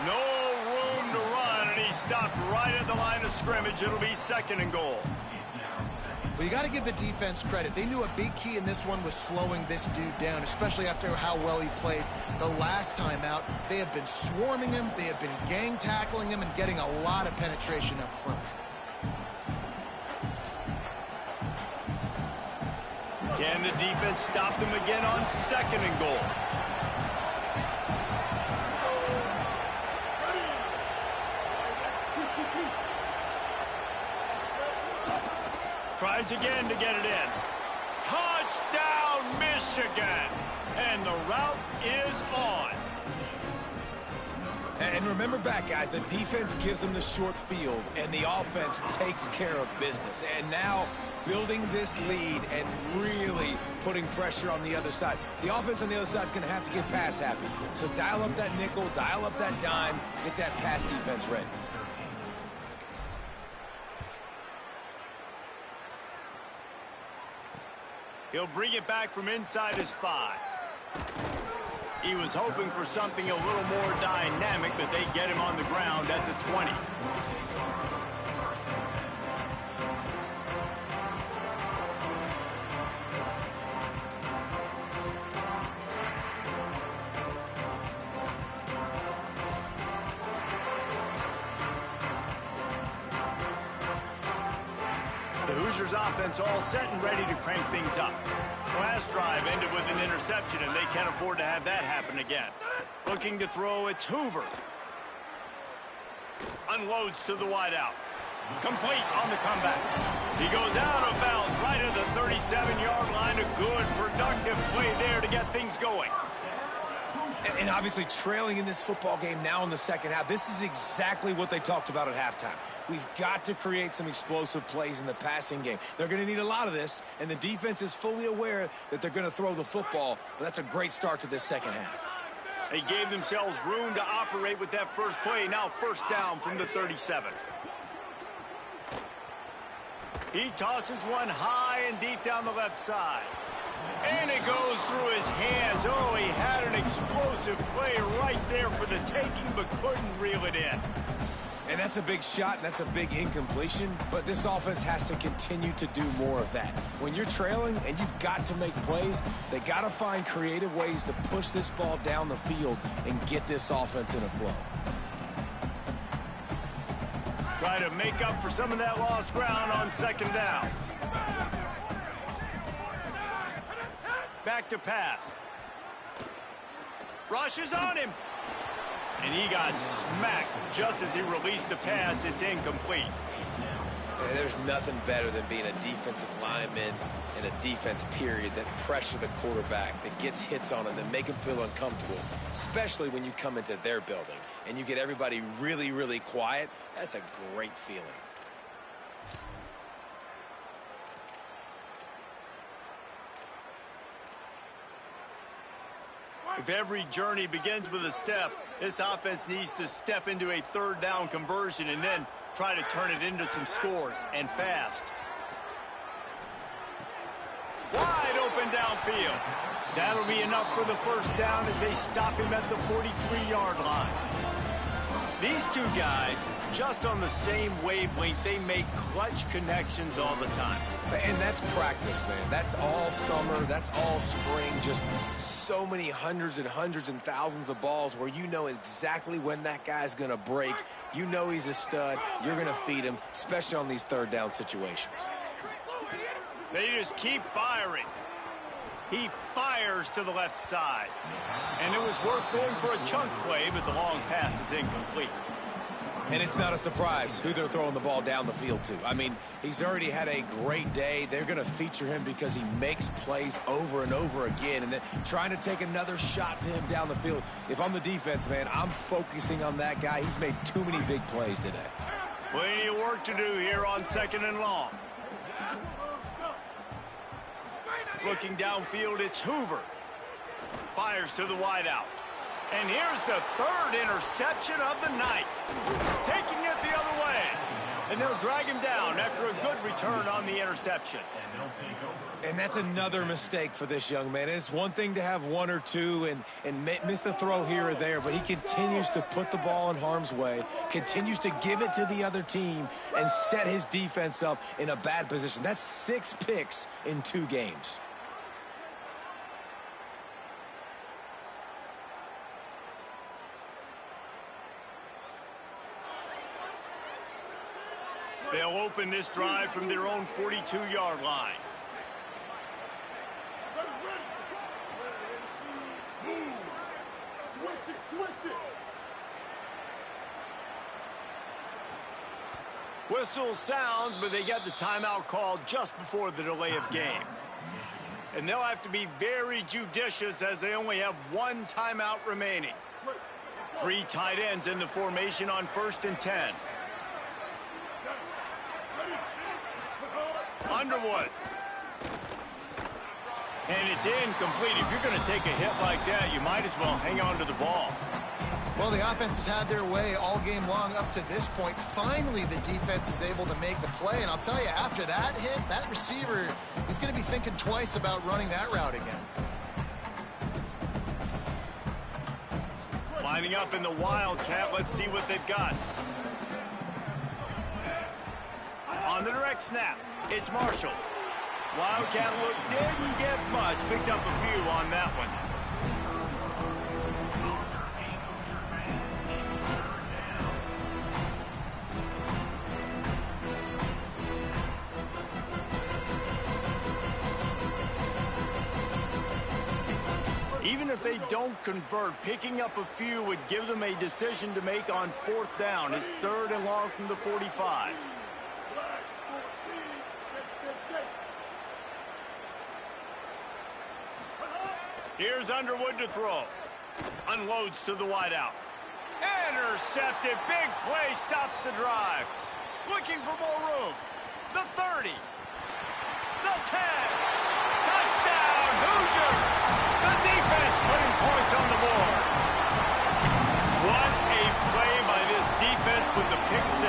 No room to run, and he stopped right at the line of scrimmage. It'll be 2nd and goal. Well, you got to give the defense credit. They knew a big key in this one was slowing this dude down, especially after how well he played the last time out. They have been swarming him. They have been gang tackling him and getting a lot of penetration up front. Can the defense stop them again on 2nd and goal? Tries again to get it in. Touchdown, Michigan! And the route is on. And remember back, guys, the defense gives them the short field, and the offense takes care of business. And now building this lead and really putting pressure on the other side. The offense on the other side is going to have to get pass happy. So dial up that nickel, dial up that dime, get that pass defense ready. He'll bring it back from inside his 5. He was hoping for something a little more dynamic, but they get him on the ground at the 20. The Hoosiers offense all set and ready to crank things up. Last drive ended with an interception, and they can't afford to have that happen again. Looking to throw, it's Hoover. Unloads to the wideout. Complete on the comeback. He goes out of bounds right at the 37-yard line. A good, productive play there to get things going. And obviously trailing in this football game now in the second half, this is exactly what they talked about at halftime. We've got to create some explosive plays in the passing game. They're going to need a lot of this, and the defense is fully aware that they're going to throw the football, but that's a great start to this second half. They gave themselves room to operate with that first play. Now first down from the 37. He tosses one high and deep down the left side. And it goes through his hands. Oh, he had an explosive play right there for the taking, but couldn't reel it in. And that's a big shot, and that's a big incompletion, but this offense has to continue to do more of that. When you're trailing and you've got to make plays, they got to find creative ways to push this ball down the field and get this offense in a flow. Try to make up for some of that lost ground on second down. Back to pass. Rushes on him. And he got smacked just as he released the pass. It's incomplete. There's nothing better than being a defensive lineman and a defense period that pressure the quarterback, that gets hits on him, that make him feel uncomfortable, especially when you come into their building and you get everybody really, really quiet. That's a great feeling. If every journey begins with a step, this offense needs to step into a third down conversion and then try to turn it into some scores, and fast. Wide open downfield. That'll be enough for the first down as they stop him at the 43-yard line. These two guys, just on the same wavelength, they make clutch connections all the time. And that's practice, man. That's all summer. That's all spring. Just so many hundreds and hundreds and thousands of balls where you know exactly when that guy's going to break. You know he's a stud. You're going to feed him, especially on these third down situations. They just keep firing. He fires to the left side. And it was worth going for a chunk play, but the long pass is incomplete. And it's not a surprise who they're throwing the ball down the field to. I mean, he's already had a great day. They're going to feature him because he makes plays over and over again. And then trying to take another shot to him down the field. If I'm the defense, man, I'm focusing on that guy. He's made too many big plays today. Plenty of work to do here on second and long. Looking downfield, it's Hoover. Fires to the wideout. And here's the third interception of the night. Taking it the other way. And they'll drag him down after a good return on the interception. And that's another mistake for this young man. It's one thing to have one or two and miss a throw here or there, but he continues to put the ball in harm's way, continues to give it to the other team, and set his defense up in a bad position. That's 6 picks in 2 games. They'll open this drive from their own 42-yard line. Whistle sounds, but they get the timeout called just before the delay of game. And they'll have to be very judicious as they only have 1 timeout remaining. 3 tight ends in the formation on 1st and 10. Underwood. And it's incomplete. If you're going to take a hit like that, you might as well hang on to the ball. Well, the offense has had their way all game long up to this point. Finally, the defense is able to make the play. And I'll tell you, after that hit, that receiver is going to be thinking twice about running that route again. Lining up in the Wildcat. Let's see what they've got. On the direct snap, it's Marshall. Wildcat look didn't get much. Picked up a few on that one. Even if they don't convert, picking up a few would give them a decision to make on 4th down. It's 3rd and long from the 45. Here's Underwood to throw. Unloads to the wideout. Intercepted. Big play. Stops the drive. Looking for more room. The 30. The 10. Touchdown, Hoosiers. The defense putting points on the board. What a play by this defense with the pick 6.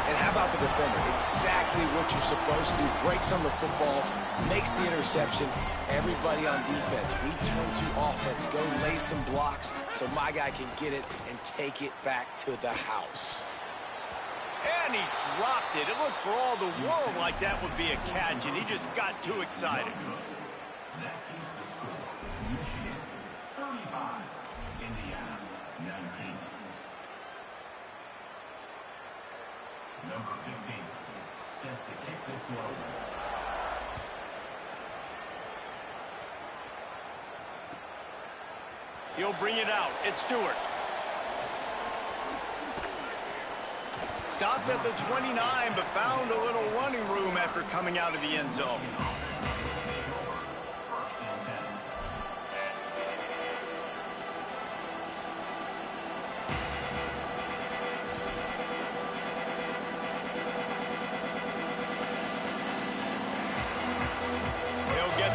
And how about the defender? Exactly what you're supposed to do. Breaks on the football, makes the interception. Everybody on defense, we turn to offense. Go lay some blocks so my guy can get it and take it back to the house. And he dropped it. It looked for all the world like that would be a catch, and he just got too excited. Number 15, set to kick this one. He'll bring it out. It's Stewart. Stopped at the 29, but found a little running room after coming out of the end zone.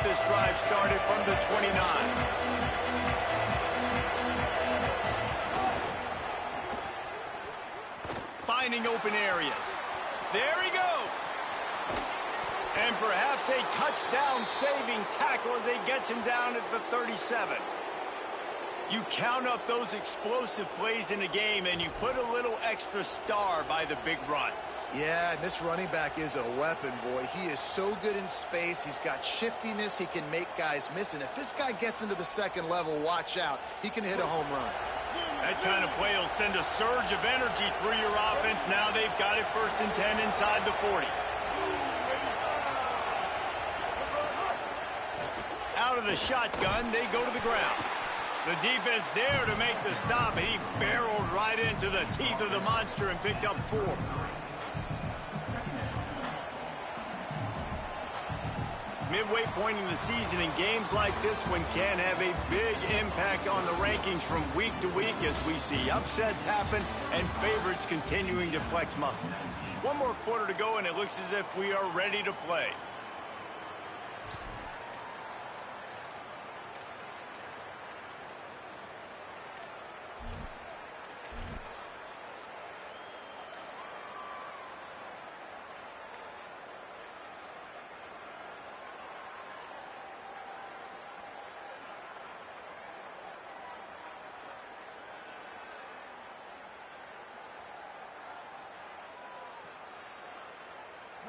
This drive started from the 29. Finding open areas. There he goes. And perhaps a touchdown-saving tackle as he gets him down at the 37. You count up those explosive plays in a game, and you put a little extra star by the big runs. Yeah, and this running back is a weapon, boy. He is so good in space. He's got shiftiness. He can make guys miss. And if this guy gets into the second level, watch out. He can hit a home run. That kind of play will send a surge of energy through your offense. Now they've got it 1st and 10 inside the 40. Out of the shotgun, they go to the ground. The defense there to make the stop, and he barreled right into the teeth of the monster and picked up 4. Midway point in the season, and games like this one can have a big impact on the rankings from week to week as we see upsets happen and favorites continuing to flex muscle. One more quarter to go, and it looks as if we are ready to play.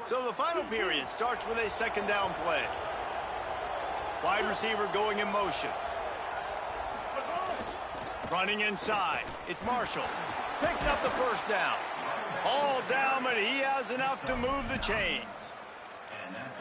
So the final period starts with a 2nd down play. Wide receiver going in motion. Running inside. It's Marshall. Picks up the 1st down. All down, but he has enough to move the chains.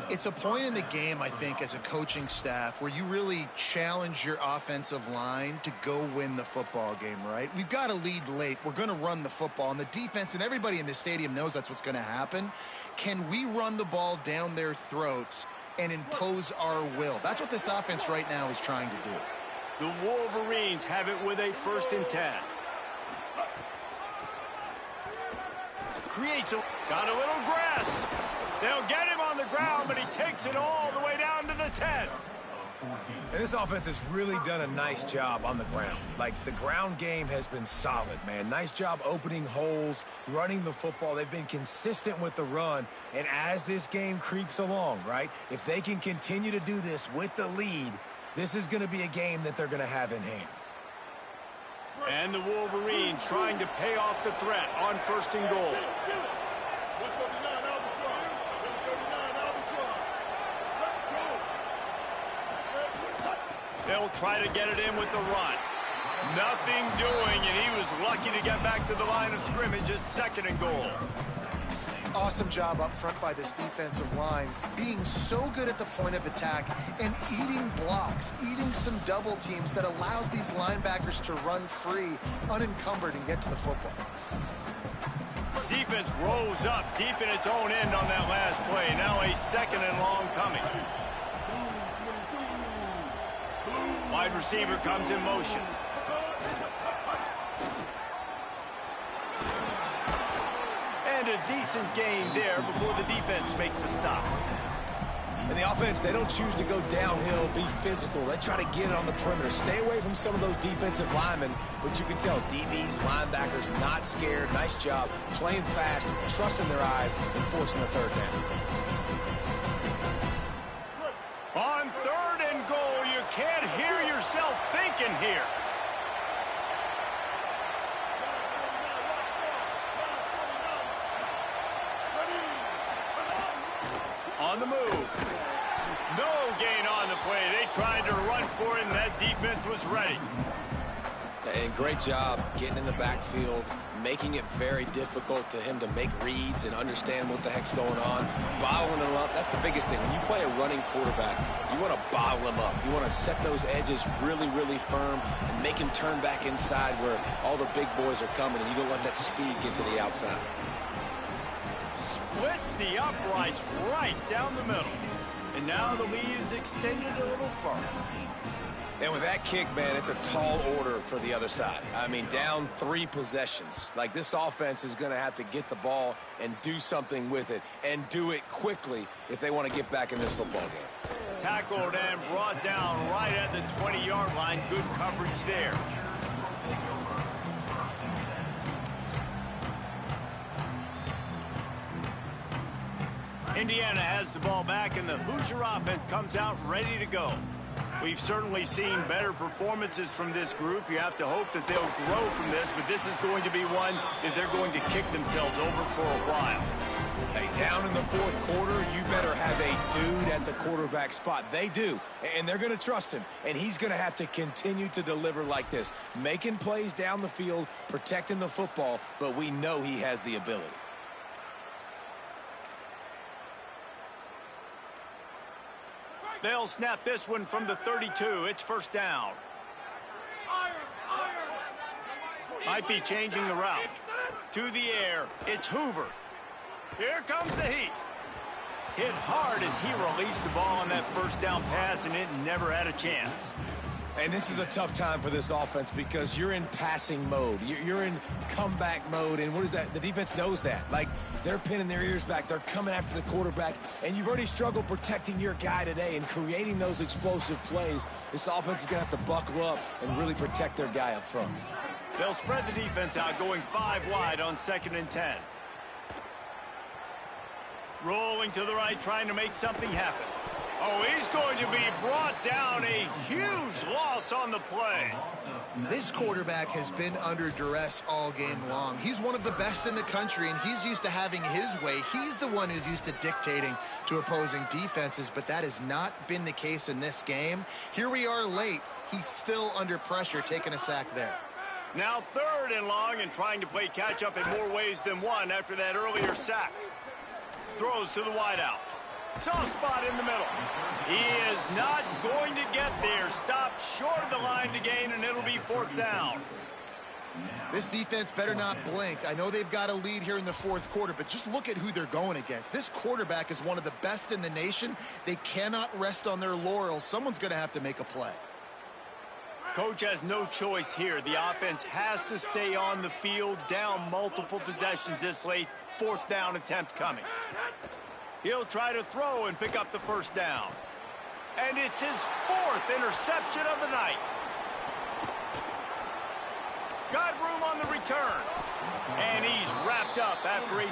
It's a point in the game, I think, as a coaching staff where you really challenge your offensive line to go win the football game, right? We've got to lead late. We're going to run the football, and the defense and everybody in the stadium knows that's what's going to happen. Can we run the ball down their throats and impose our will? That's what this offense right now is trying to do. The Wolverines have it with a 1st and 10. Got a little grass. They'll get him on the ground, but he takes it all the way down to the 10. And this offense has really done a nice job on the ground. Like, the ground game has been solid, man. Nice job opening holes, running the football. They've been consistent with the run. And as this game creeps along, right, if they can continue to do this with the lead, this is going to be a game that they're going to have in hand. And the Wolverines trying to pay off the threat on 1st and goal. They'll try to get it in with the run. Nothing doing, and he was lucky to get back to the line of scrimmage at 2nd and goal. Awesome job up front by this defensive line, being so good at the point of attack and eating blocks, eating some double teams that allows these linebackers to run free, unencumbered, and get to the football. Defense rose up deep in its own end on that last play. Now a 2nd and long coming. Wide receiver comes in motion. And a decent gain there before the defense makes the stop. And the offense, they don't choose to go downhill, be physical. They try to get it on the perimeter. Stay away from some of those defensive linemen, but you can tell DBs, linebackers, not scared. Nice job playing fast, trusting their eyes, and forcing the 3rd down. On 3rd and goal, you can't hear yourself thinking here. On the move. No gain on the play. They tried to run for it, and that defense was ready. And great job getting in the backfield, making it very difficult to him to make reads and understand what the heck's going on. Bottling him up, that's the biggest thing. When you play a running quarterback, you want to bottle him up. You want to set those edges really, really firm and make him turn back inside where all the big boys are coming, and you don't let that speed get to the outside. Splits the uprights right down the middle. And now the lead is extended a little further. And with that kick, man, it's a tall order for the other side. I mean, down 3 possessions. Like, this offense is going to have to get the ball and do something with it, and do it quickly if they want to get back in this football game. Tackled and brought down right at the 20-yard line. Good coverage there. Indiana has the ball back, and the Hoosier offense comes out ready to go. We've certainly seen better performances from this group. You have to hope that they'll grow from this, but this is going to be one that they're going to kick themselves over for a while. Hey, down in the 4th quarter, you better have a dude at the quarterback spot. They do, and they're going to trust him, and he's going to have to continue to deliver like this, making plays down the field, protecting the football, but we know he has the ability. They'll snap this one from the 32. It's 1st down. Might be changing the route. To the air, it's Hoover. Here comes the heat. Hit hard as he released the ball on that 1st down pass, and it never had a chance. And this is a tough time for this offense because you're in passing mode. You're in comeback mode, and what is that? The defense knows that. Like, they're pinning their ears back. They're coming after the quarterback, and you've already struggled protecting your guy today and creating those explosive plays. This offense is going to have to buckle up and really protect their guy up front. They'll spread the defense out, going 5 wide on 2nd and 10. Rolling to the right, trying to make something happen. Oh, he's going to be brought down. A huge loss on the play. This quarterback has been under duress all game long. He's one of the best in the country, and he's used to having his way. He's the one who's used to dictating to opposing defenses, but that has not been the case in this game. Here we are late. He's still under pressure, taking a sack there. Now 3rd and long, and trying to play catch-up in more ways than one after that earlier sack. Throws to the wideout. Soft spot in the middle. He is not going to get there. Stopped short of the line to gain, and it'll be 4th down. This defense better not blink. I know they've got a lead here in the 4th quarter, but just look at who they're going against. This quarterback is one of the best in the nation. They cannot rest on their laurels. Someone's going to have to make a play. Coach has no choice here. The offense has to stay on the field, down multiple possessions this late. 4th down attempt coming. He'll try to throw and pick up the 1st down. And it's his 4th interception of the night. Got room on the return. And he's wrapped up after a